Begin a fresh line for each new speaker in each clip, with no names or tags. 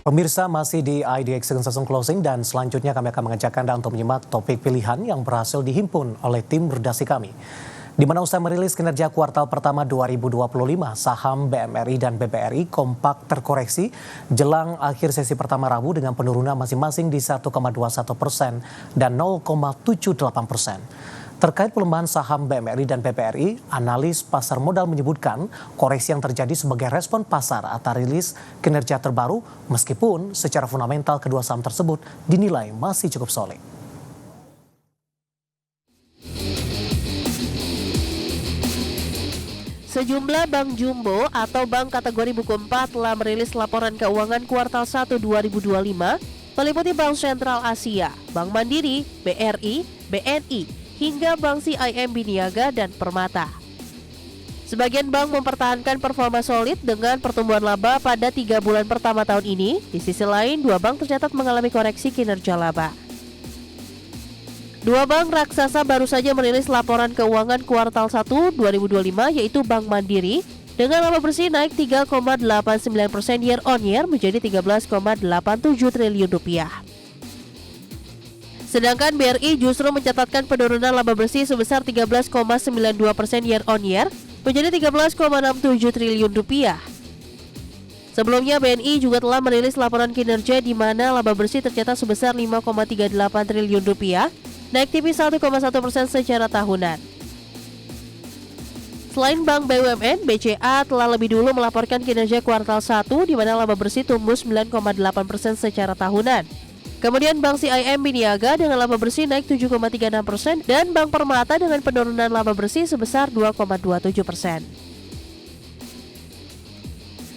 Pemirsa, masih di IDX Session Closing dan selanjutnya kami akan mengajak Anda untuk menyimak topik pilihan yang berhasil dihimpun oleh tim redaksi kami. Di mana usai merilis kinerja kuartal pertama 2025, saham BMRI dan BBRI kompak terkoreksi jelang akhir sesi pertama Rabu dengan penurunan masing-masing di 1,21% dan 0,78%. Terkait pelemahan saham BMRI dan BBRI, analis pasar modal menyebutkan koreksi yang terjadi sebagai respon pasar atas rilis kinerja terbaru meskipun secara fundamental kedua saham tersebut dinilai masih cukup solid.
Sejumlah bank jumbo atau bank kategori buku 4 telah merilis laporan keuangan kuartal 1 2025 meliputi Bank Sentral Asia, Bank Mandiri, BRI, BNI, hingga Bank CIMB Niaga dan Permata. Sebagian bank mempertahankan performa solid dengan pertumbuhan laba pada 3 bulan pertama tahun ini. Di sisi lain, 2 bank tercatat mengalami koreksi kinerja laba. 2 bank raksasa baru saja merilis laporan keuangan kuartal 1 2025 yaitu Bank Mandiri dengan laba bersih naik 3,89% year on year menjadi 13,87 triliun rupiah. Sedangkan BRI justru mencatatkan penurunan laba bersih sebesar 13,92% year on year menjadi 13,67 triliun rupiah. Sebelumnya BNI juga telah merilis laporan kinerja di mana laba bersih tercatat sebesar 5,38 triliun rupiah, naik tipis 1,1% secara tahunan. Selain Bank BUMN, BCA telah lebih dulu melaporkan kinerja kuartal 1 di mana laba bersih tumbuh 9,8% secara tahunan. Kemudian Bank CIMB Niaga dengan laba bersih naik 7,36% dan Bank Permata dengan penurunan laba bersih sebesar 2,27%.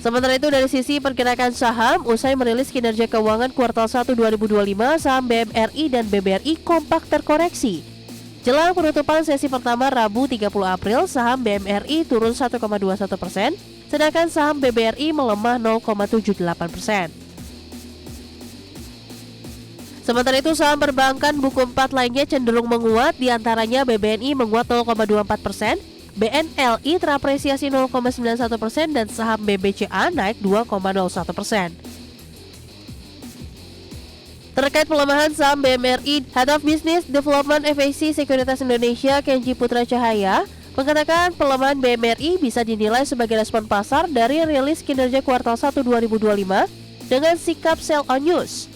Sementara itu dari sisi pergerakan saham, usai merilis kinerja keuangan kuartal 1 2025, saham BMRI dan BBRI kompak terkoreksi. Jelang penutupan sesi pertama Rabu 30 April, saham BMRI turun 1,21%, sedangkan saham BBRI melemah 0,78%. Sementara itu saham perbankan buku 4 lainnya cenderung menguat, diantaranya BBNI menguat 0,24%, BNLI terapresiasi 0,91% dan saham BBCA naik 2,01%. Terkait pelemahan saham BMRI, Head of Business Development FAC Sekuritas Indonesia Kenji Putra Cahaya mengatakan pelemahan BMRI bisa dinilai sebagai respon pasar dari rilis kinerja kuartal 1 2025 dengan sikap sell on news.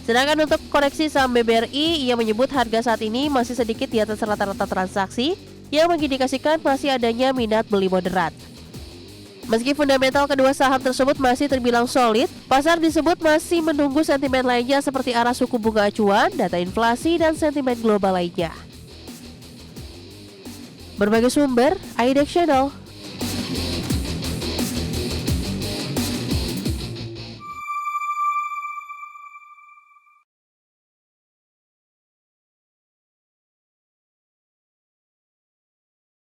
Sedangkan untuk koreksi saham BBRI, ia menyebut harga saat ini masih sedikit di atas rata-rata transaksi yang mengindikasikan masih adanya minat beli moderat. Meski fundamental kedua saham tersebut masih terbilang solid, pasar disebut masih menunggu sentimen lainnya seperti arah suku bunga acuan, data inflasi, dan sentimen global lainnya. Berbagai sumber, IDX Channel.